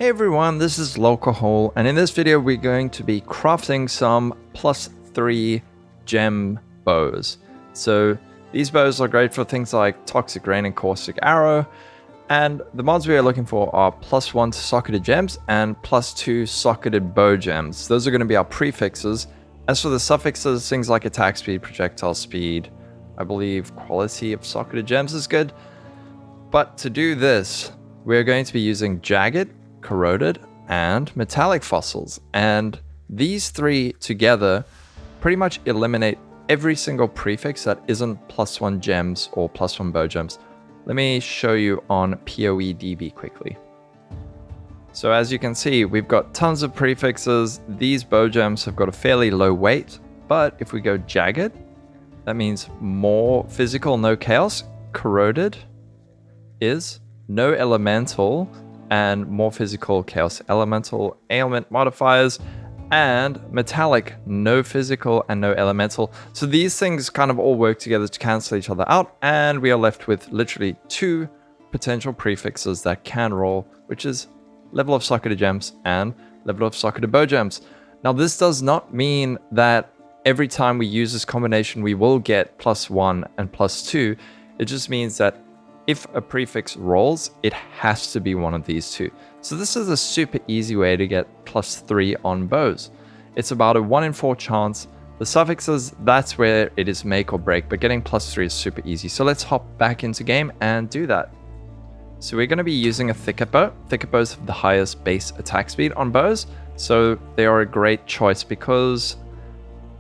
Hey everyone, this is Lolcohol, and in this video we're going to be crafting some +3 gem bows. So these bows are great for things like Toxic Rain and Caustic Arrow, and the mods we are looking for are +1 socketed gems and +2 socketed bow gems. Those are going to be our prefixes. As for the suffixes, things like attack speed, projectile speed, I believe quality of socketed gems is good. But to do this, we're going to be using Jagged, Corroded, and Metallic fossils, and these three together pretty much eliminate every single prefix that isn't +1 gems or +1 bow gems. Let me show you on PoEDB quickly. So as you can see, we've got tons of prefixes. These bow gems have got a fairly low weight, but if we go Jagged, that means more physical, no chaos. Corroded is no elemental and more physical, chaos elemental, ailment modifiers, and metallic, no physical and no elemental. So these things kind of all work together to cancel each other out, and we are left with literally 2 potential prefixes that can roll, which is level of socketed gems and level of socketed bow gems. Now this does not mean that every time we use this combination we will get +1 and +2. It just means that if a prefix rolls, it has to be one of these two. So this is a super easy way to get +3 on bows. It's about a 1 in 4 chance. The suffixes, that's where it is make or break, but getting +3 is super easy. So let's hop back into game and do that. So we're going to be using a thicket bow. Thicket bows have the highest base attack speed on bows, so they are a great choice because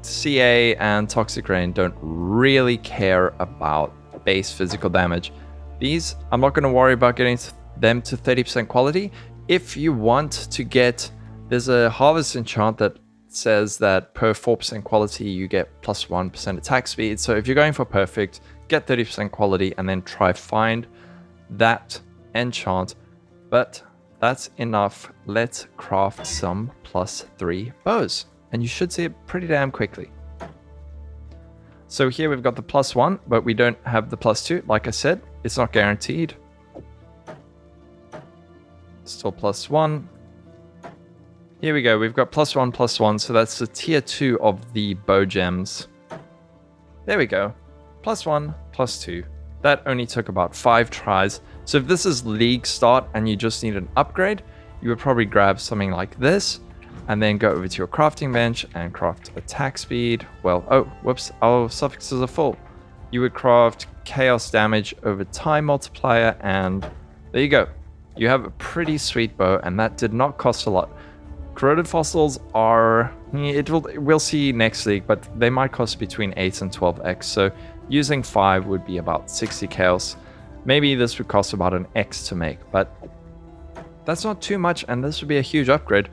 CA and Toxic Rain don't really care about base physical damage. These, I'm not going to worry about getting them to 30% quality. If you want to get, there's a harvest enchant that says that per 4% quality you get +1% attack speed. So if you're going for perfect, get 30% quality and then try find that enchant. But that's enough. Let's craft some +3 bows, and you should see it pretty damn quickly. So here we've got the +1, but we don't have the +2. Like I said, it's not guaranteed. Still +1. Here we go. We've got +1, +1. So that's the tier 2 of the bow gems. There we go. +1, +2. That only took about 5 tries. So if this is league start and you just need an upgrade, you would probably grab something like this and then go over to your crafting bench and craft attack speed. Well, oh, whoops, our suffixes are full. You would craft chaos damage over time multiplier, and there you go. You have a pretty sweet bow, and that did not cost a lot. Corroded fossils are, we'll see next league, but they might cost between 8 and 12x, so using 5 would be about 60 chaos. Maybe this would cost about an X to make, but that's not too much, and this would be a huge upgrade.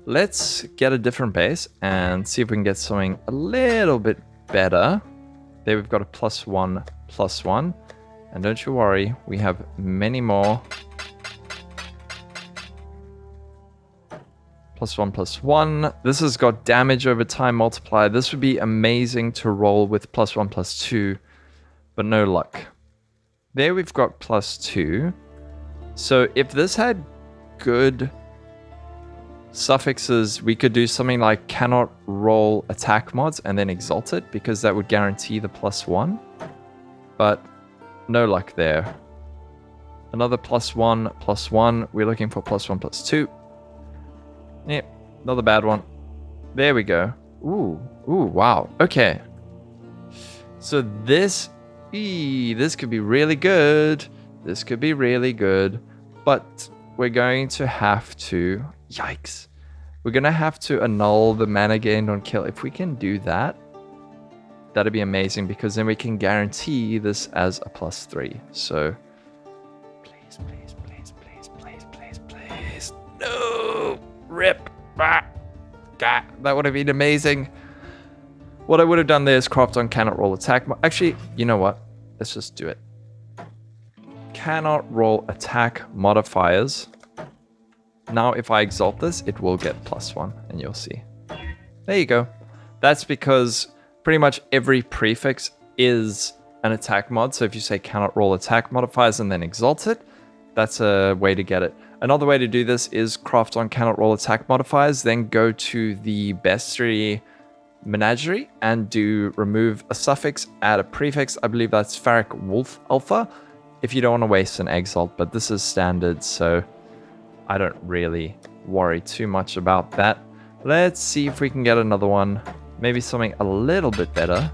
Let's get a different base and see if we can get something a little bit better. There we've got a +1, +1. And don't you worry, we have many more. +1, +1. This has got damage over time multiplier. This would be amazing to roll with +1, +2, but no luck. There we've got +2. So if this had good suffixes, we could do something like cannot roll attack mods and then exalt it, because that would guarantee the +1, but no luck there. Another +1, +1. We're looking for +1, +2. Yep, another bad one. There we go. Ooh, wow. Okay. So this could be really good. This could be really good, but we're going to have to, yikes. We're going to have to annul the mana gained on kill. If we can do that, that'd be amazing, because then we can guarantee this as a +3. So please, please, please, please, please, please, please. No! Rip! Ah. God, that would have been amazing. What I would have done there is craft on cannot roll attack. Actually, you know what? Let's just do it. Cannot roll attack modifiers. Now if I exalt this, it will get +1, and you'll see. There you go. That's because pretty much every prefix is an attack mod. So if you say cannot roll attack modifiers and then exalt it, that's a way to get it. Another way to do this is craft on cannot roll attack modifiers, then go to the bestiary menagerie and do remove a suffix, add a prefix. I believe that's Ferric Wolf Alpha, if you don't want to waste an exalt, but this is standard, so I don't really worry too much about that. Let's see if we can get another one, maybe something a little bit better.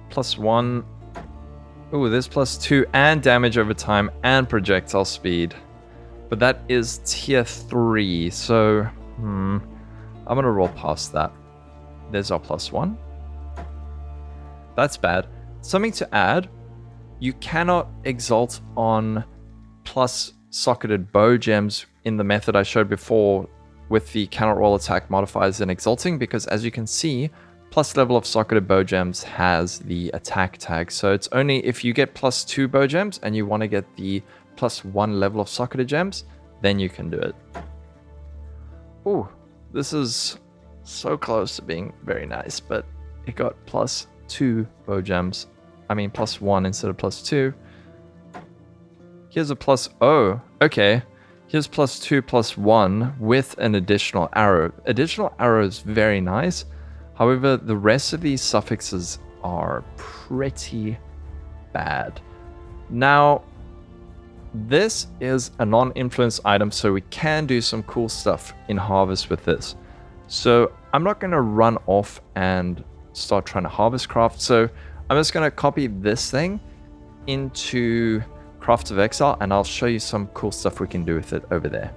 +1. Ooh, this +2 and damage over time and projectile speed. But that is tier 3, so I'm gonna roll past that. There's our +1. That's bad. Something to add, you cannot exalt on plus socketed bow gems in the method I showed before with the cannot roll attack modifiers and exalting, because as you can see, plus level of socketed bow gems has the attack tag. So it's only if you get +2 bow gems and you want to get the +1 level of socketed gems, then you can do it. Ooh, this is so close to being very nice, but it got +2 bow gems. I mean +1 instead of +2. Here's a +0. Okay. Here's +2 +1 with an additional arrow. Additional arrow is very nice. However, the rest of these suffixes are pretty bad. Now, this is a non-influence item, so we can do some cool stuff in Harvest with this. So I'm not going to run off and start trying to Harvest craft. So I'm just going to copy this thing into Path of Exile, and I'll show you some cool stuff we can do with it over there.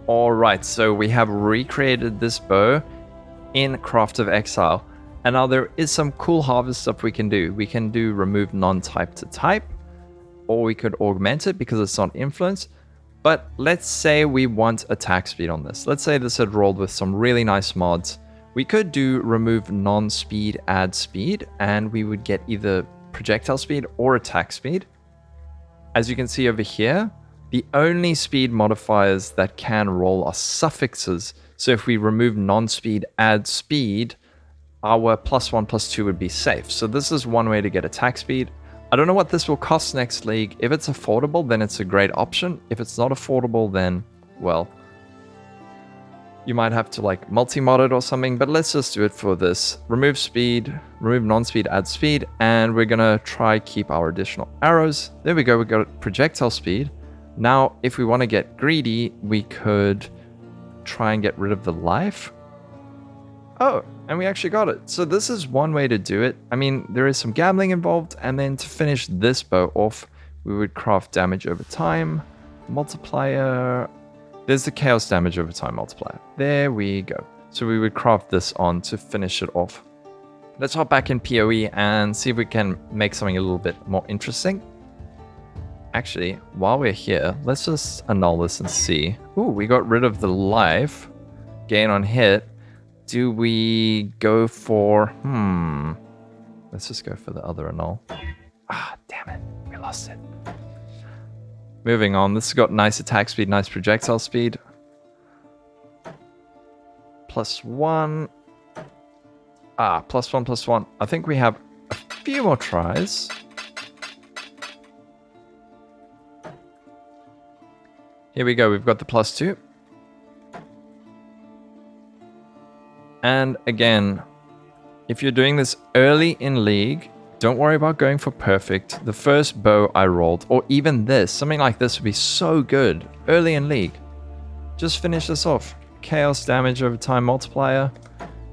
Alright, so we have recreated this bow in Path of Exile. And now there is some cool Harvest stuff we can do. We can do remove non-type to type, or we could augment it because it's not influence. But let's say we want attack speed on this. Let's say this had rolled with some really nice mods. We could do remove non-speed, add speed, and we would get either projectile speed or attack speed. As you can see over here, the only speed modifiers that can roll are suffixes. So if we remove non-speed, add speed, our +1, +2 would be safe. So this is one way to get attack speed. I don't know what this will cost next league. If it's affordable, then it's a great option. If it's not affordable, then, well, you might have to like multi-mod it or something, but let's just do it for this. Remove speed, remove non-speed, add speed, and we're gonna try keep our additional arrows. There we go, we got projectile speed. Now, if we want to get greedy, we could try and get rid of the life. Oh, and we actually got it. So this is one way to do it. I mean, there is some gambling involved, and then to finish this bow off, we would craft damage over time, multiplier. There's the chaos damage over time multiplier. There we go. So we would craft this on to finish it off. Let's hop back in PoE and see if we can make something a little bit more interesting. Actually, while we're here, let's just annul this and see. Ooh, we got rid of the life. Gain on hit. Do we go for... Let's just go for the other annul. Ah, damn it. We lost it. Moving on. This has got nice attack speed, nice projectile speed. +1. Ah, +1, +1. I think we have a few more tries. Here we go. We've got the +2. And again, if you're doing this early in League, don't worry about going for perfect. The first bow I rolled, or even this, something like this would be so good early in League. Just finish this off. Chaos damage over time multiplier.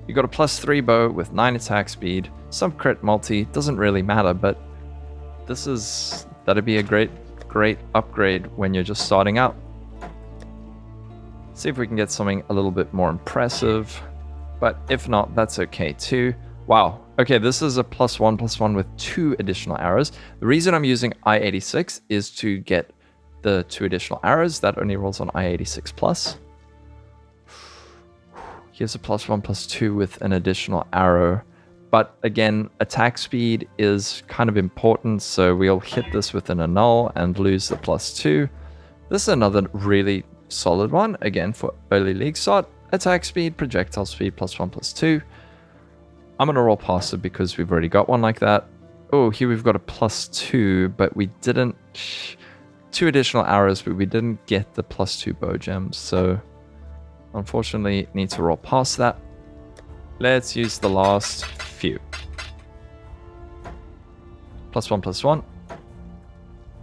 You got a +3 bow with 9 attack speed. Some crit multi, doesn't really matter, but that'd be a great upgrade when you're just starting out. See if we can get something a little bit more impressive. But if not, that's okay too. Wow. Okay, this is a +1, +1 with 2 additional arrows. The reason I'm using I-86 is to get the 2 additional arrows. That only rolls on I-86+. Here's a +1, +2 with an additional arrow. But again, attack speed is kind of important, so we'll hit this with an annul and lose the +2. This is another really solid one, again, for early League start. Attack speed, projectile speed, +1, +2. I'm going to roll past it because we've already got one like that. Oh, here we've got a +2, but we didn't... 2 additional arrows, but we didn't get the +2 bow gems, so unfortunately need to roll past that. Let's use the last few. +1/+1.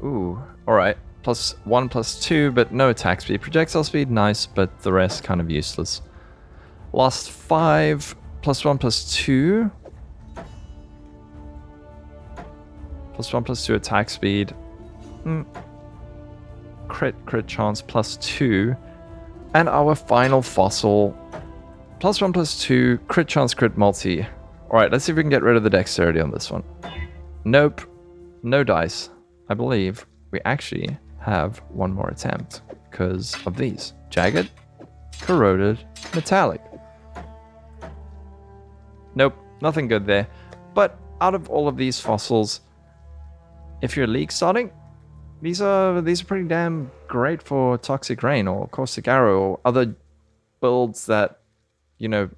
Ooh, alright. +1/+2, but no attack speed. Projectile speed, nice, but the rest kind of useless. Last 5, +1/+2. +1/+2 attack speed. Crit chance +2. And our final fossil. +1/+2, crit chance, crit multi. Alright, let's see if we can get rid of the dexterity on this one. Nope. No dice. I believe we actually have one more attempt because of these. Jagged, Corroded, Metallic. Nope, nothing good there. But out of all of these fossils, if you're league starting, these are pretty damn great for Toxic Rain or Caustic Arrow or other builds that, you know,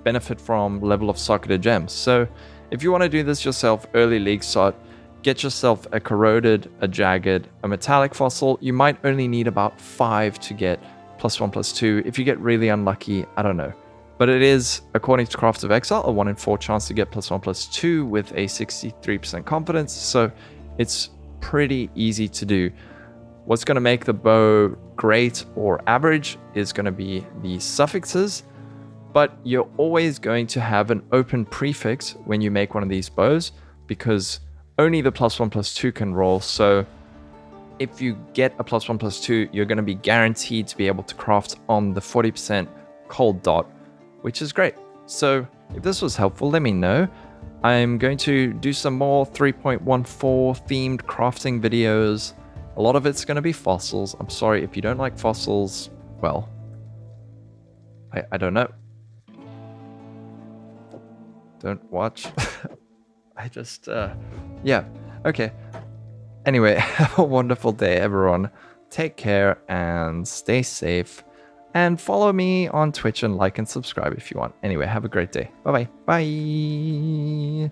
benefit from level of socketed gems. So if you want to do this yourself, early league start, get yourself a Corroded, a Jagged, a Metallic fossil. You might only need about 5 to get +1/+2. If you get really unlucky, I don't know. But it is, according to Path of Exile, a 1 in 4 chance to get +1/+2 with a 63% confidence. So it's pretty easy to do. What's going to make the bow great or average is going to be the suffixes. But you're always going to have an open prefix when you make one of these bows because only the +1/+2 can roll. So if you get a +1/+2, you're going to be guaranteed to be able to craft on the 40% cold dot, which is great. So if this was helpful, let me know. I'm going to do some more 3.14 themed crafting videos. A lot of it's going to be fossils. I'm sorry if you don't like fossils. Well, I don't know. Don't watch. I just, yeah, okay. Anyway, have a wonderful day, everyone. Take care and stay safe. And follow me on Twitch and like and subscribe if you want. Anyway, have a great day. Bye-bye. Bye.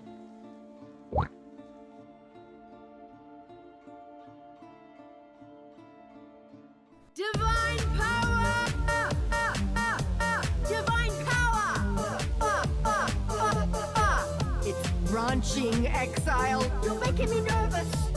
Divine power! Divine power! It's branching exile. You're making me nervous.